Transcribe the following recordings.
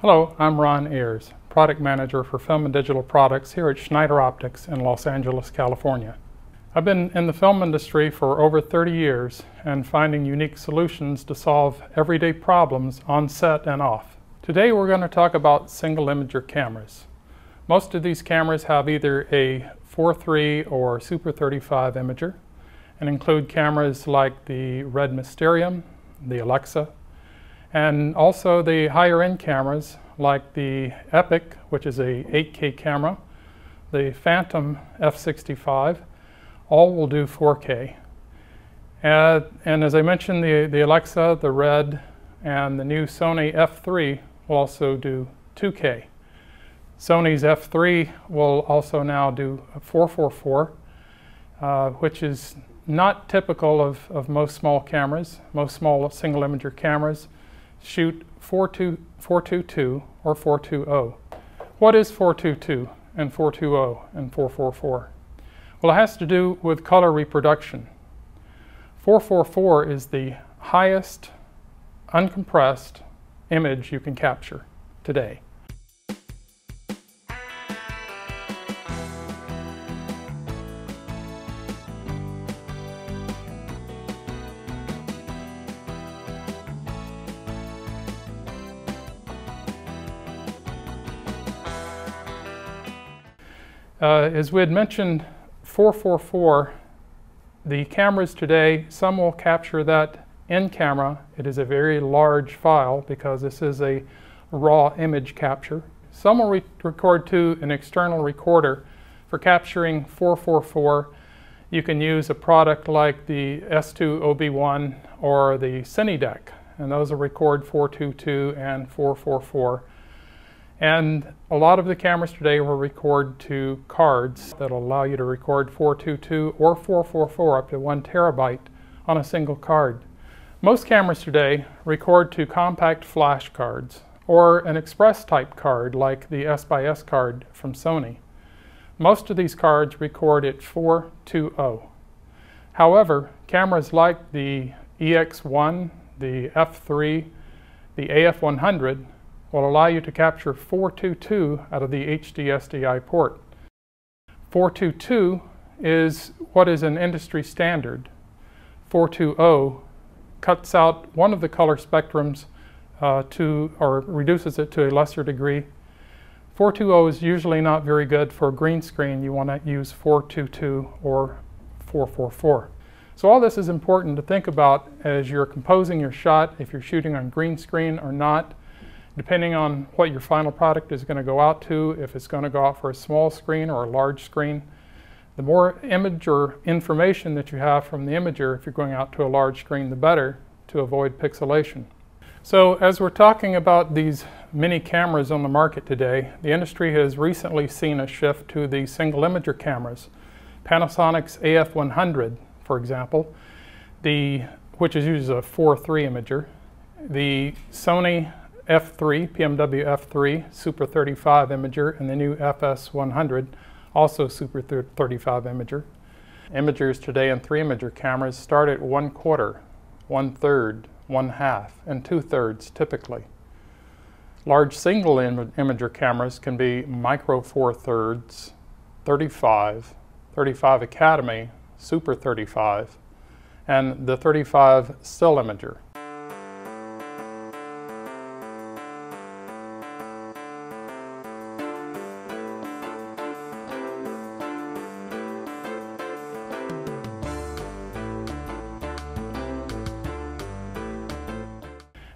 Hello, I'm Ron Ayers, Product Manager for Film and Digital Products here at Schneider Optics in Los Angeles, California. I've been in the film industry for over 30 years and finding unique solutions to solve everyday problems on set and off. Today we're going to talk about single imager cameras. Most of these cameras have either a 4.3 or Super 35 imager and include cameras like the Red Mysterium, the Alexa, and also the higher end cameras like the Epic, which is a 8K camera, the Phantom F65, all will do 4K. And as I mentioned, the Alexa, the Red, and the new Sony F3 will also do 2K. Sony's F3 will also now do 444, which is not typical of most small cameras. Most small single imager cameras shoot 422 or 420. What is 422 and 420 and 444? Well, it has to do with color reproduction. 444 is the highest uncompressed image you can capture today. As we had mentioned, 444, the cameras today, some will capture that in camera. It is a very large file because this is a raw image capture. Some will record to an external recorder. For capturing 444, you can use a product like the S2OB1 or the Cinedec, and those will record 422 and 444. And a lot of the cameras today will record to cards that will allow you to record 422 or 444 up to 1 terabyte on a single card. Most cameras today record to compact flash cards or an express type card like the S/S card from Sony. Most of these cards record at 420. However, cameras like the EX1, the F3, the AF100 will allow you to capture 422 out of the HD SDI port. 422 is what is an industry standard. 420 cuts out one of the color spectrums or reduces it to a lesser degree. 420 is usually not very good for green screen. You want to use 422 or 444. So all this is important to think about as you're composing your shot, if you're shooting on green screen or not, depending on what your final product is going to go out to, if it's going to go out for a small screen or a large screen. The more image or information that you have from the imager, if you're going out to a large screen, the better to avoid pixelation. So as we're talking about these mini cameras on the market today, the industry has recently seen a shift to the single imager cameras. Panasonic's AF100, for example, which is usually a 4.3 imager, the Sony F3, PMW F3, Super 35 imager, and the new FS100, also Super 35 imager. Imagers today in 3 imager cameras start at 1/4, 1/3, 1/2, and 2/3 typically. Large single imager cameras can be micro 4/3, 35, 35 Academy, Super 35, and the 35 still imager.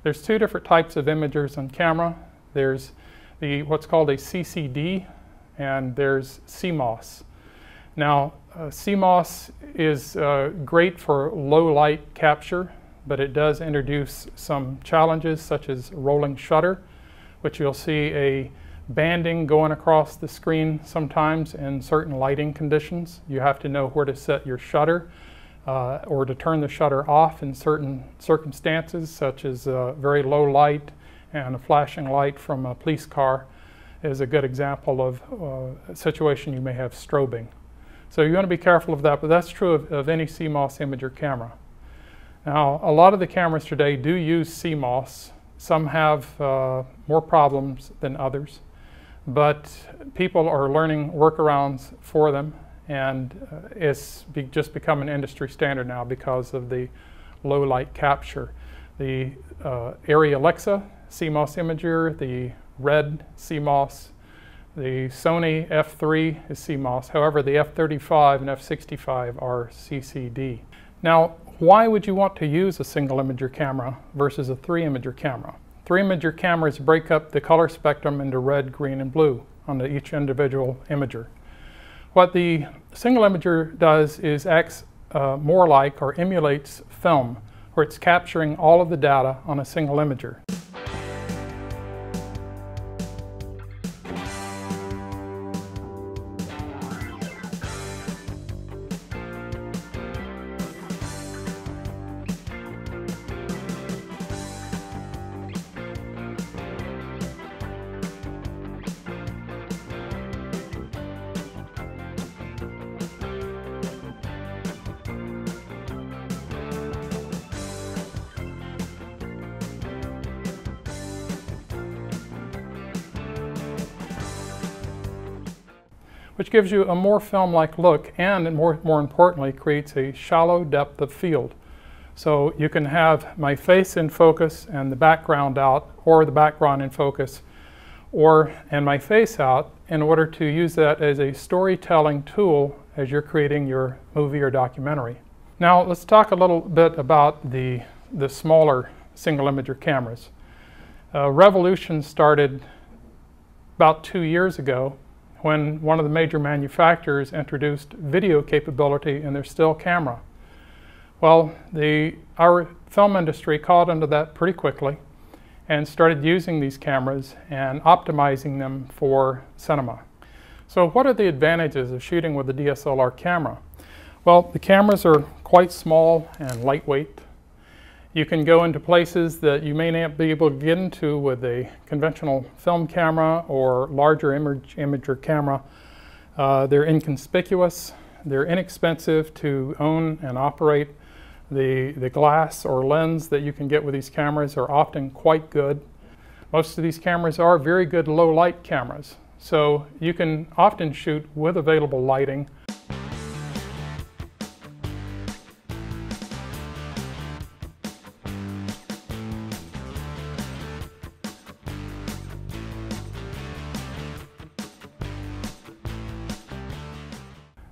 There's 2 different types of imagers on camera. There's what's called a CCD, and there's CMOS. Now, CMOS is great for low light capture, but it does introduce some challenges such as rolling shutter, which you'll see a banding going across the screen sometimes in certain lighting conditions. You have to know where to set your shutter or to turn the shutter off in certain circumstances, such as very low light, and a flashing light from a police car is a good example of a situation you may have strobing. So you want to be careful of that, but that's true of any CMOS imager camera. Now, a lot of the cameras today do use CMOS Some have more problems than others, but people are learning workarounds for them, and it's just become an industry standard now because of the low light capture. The Arri Alexa CMOS imager, the red CMOS, the Sony F3 is CMOS. However, the F35 and F65 are CCD. Now, why would you want to use a single imager camera versus a 3-imager camera? 3-imager cameras break up the color spectrum into red, green, and blue on each individual imager. What the single imager does is acts more like or emulates film, where it's capturing all of the data on a single imager. Which gives you a more film-like look, and more importantly creates a shallow depth of field. So you can have my face in focus and the background out, or the background in focus, and my face out, in order to use that as a storytelling tool as you're creating your movie or documentary. Now let's talk a little bit about the smaller single imager cameras. Revolution started about 2 years ago, when one of the major manufacturers introduced video capability in their still camera. Well, our film industry caught onto that pretty quickly and started using these cameras and optimizing them for cinema. So what are the advantages of shooting with a DSLR camera? Well, the cameras are quite small and lightweight. You can go into places that you may not be able to get into with a conventional film camera or larger imager camera. They're inconspicuous, they're inexpensive to own and operate. The glass or lens that you can get with these cameras are often quite good. Most of these cameras are very good low light cameras, so you can often shoot with available lighting.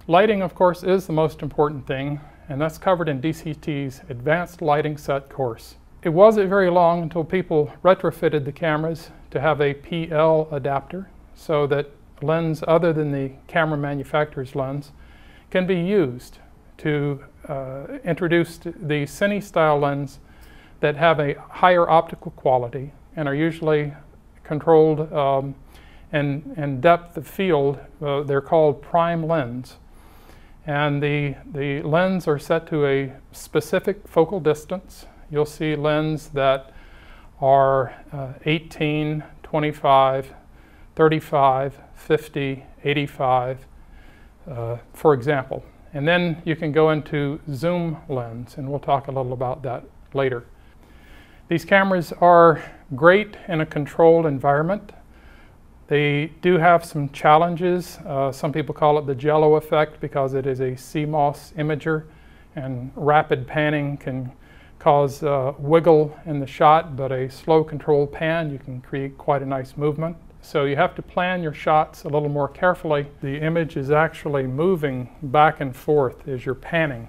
Lighting, of course, is the most important thing, and that's covered in DCT's Advanced Lighting Set course. It wasn't very long until people retrofitted the cameras to have a PL adapter, so that a lens other than the camera manufacturer's lens can be used to introduce the Cine-style lens that have a higher optical quality and are usually controlled and depth of field. They're called prime lens. And the lens are set to a specific focal distance. You'll see lenses that are 18, 25, 35, 50, 85, for example. And then you can go into zoom lens, and we'll talk a little about that later. These cameras are great in a controlled environment. They do have some challenges. Some people call it the Jello Effect because it is a CMOS imager, and rapid panning can cause wiggle in the shot, but a slow controlled pan, you can create quite a nice movement. So you have to plan your shots a little more carefully. The image is actually moving back and forth as you're panning.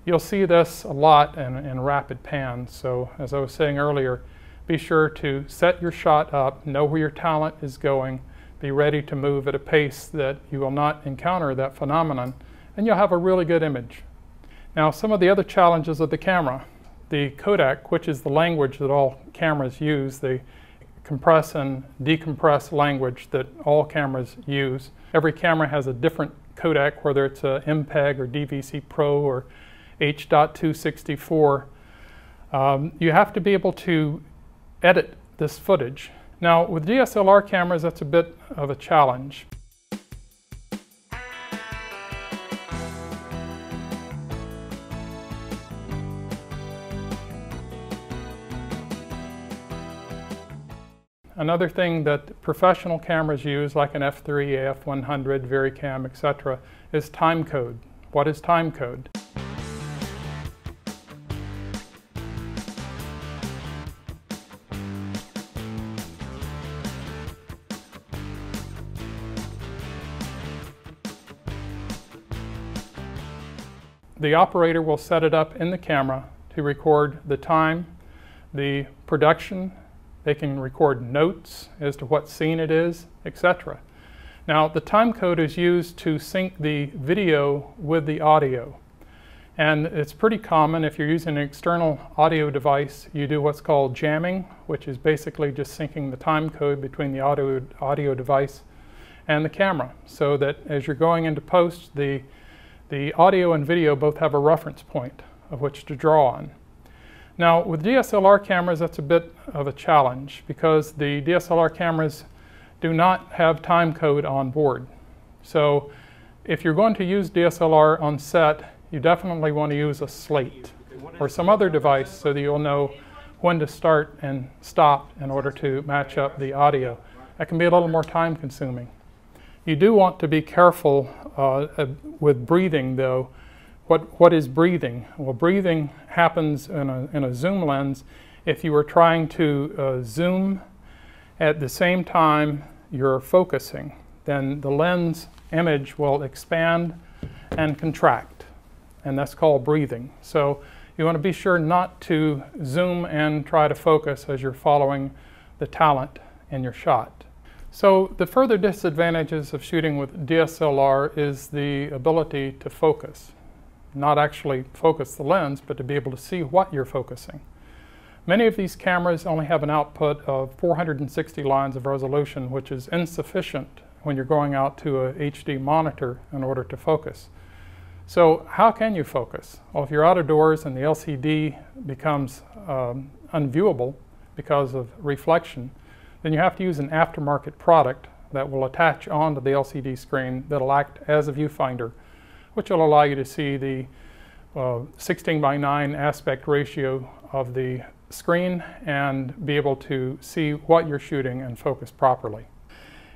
You'll see this a lot in rapid pans. So as I was saying earlier, be sure to set your shot up, know where your talent is going, be ready to move at a pace that you will not encounter that phenomenon, and you'll have a really good image. Now, some of the other challenges of the camera. The codec, which is the language that all cameras use, the compress and decompress language that all cameras use. Every camera has a different codec, whether it's a MPEG or DVCPRO or H.264. You have to be able to edit this footage. Now, with DSLR cameras, that's a bit of a challenge. Another thing that professional cameras use, like an f3, AF100, VariCam, etc., is time code. What is time code? The operator will set it up in the camera to record the time, the production. They can record notes as to what scene it is, etc. Now, the time code is used to sync the video with the audio. And it's pretty common if you're using an external audio device, you do what's called jamming, which is basically just syncing the time code between the audio device and the camera, so that as you're going into post, the audio and video both have a reference point of which to draw on. Now, with DSLR cameras, that's a bit of a challenge because the DSLR cameras do not have time code on board. So if you're going to use DSLR on set, you definitely want to use a slate or some other device so that you'll know when to start and stop in order to match up the audio. That can be a little more time consuming. You do want to be careful with breathing, though. What is breathing? Well, breathing happens in a zoom lens if you are trying to zoom at the same time you're focusing. Then the lens image will expand and contract, and that's called breathing. So you want to be sure not to zoom and try to focus as you're following the talent in your shot. So the further disadvantages of shooting with DSLR is the ability to focus. Not actually focus the lens, but to be able to see what you're focusing. Many of these cameras only have an output of 460 lines of resolution, which is insufficient when you're going out to a HD monitor in order to focus. So how can you focus? Well, if you're out of doors and the LCD becomes unviewable because of reflection, then you have to use an aftermarket product that will attach onto the LCD screen that'll act as a viewfinder, which will allow you to see the 16:9 aspect ratio of the screen and be able to see what you're shooting and focus properly.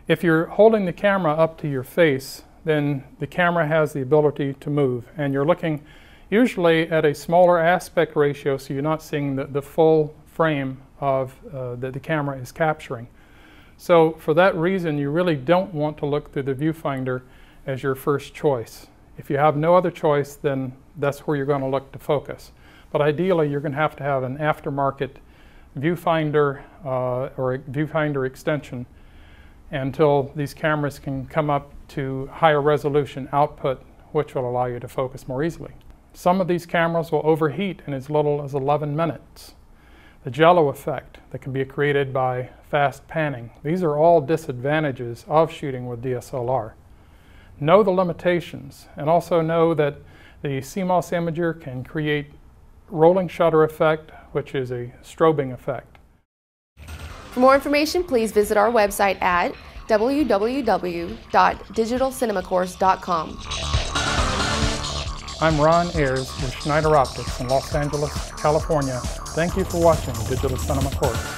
If you're holding the camera up to your face, then the camera has the ability to move, and you're looking usually at a smaller aspect ratio, so you're not seeing the full frame of that the camera is capturing. So for that reason, you really don't want to look through the viewfinder as your first choice. If you have no other choice, then that's where you're going to look to focus. But ideally, you're going to have an aftermarket viewfinder or a viewfinder extension until these cameras can come up to higher resolution output, which will allow you to focus more easily. Some of these cameras will overheat in as little as 11 minutes. The Jello Effect that can be created by fast panning. These are all disadvantages of shooting with DSLR. Know the limitations, and also know that the CMOS imager can create rolling shutter effect, which is a strobing effect. For more information, please visit our website at www.digitalcinemacourse.com. I'm Ron Ayers with Schneider Optics in Los Angeles, California. Thank you for watching Digital Cinema Course.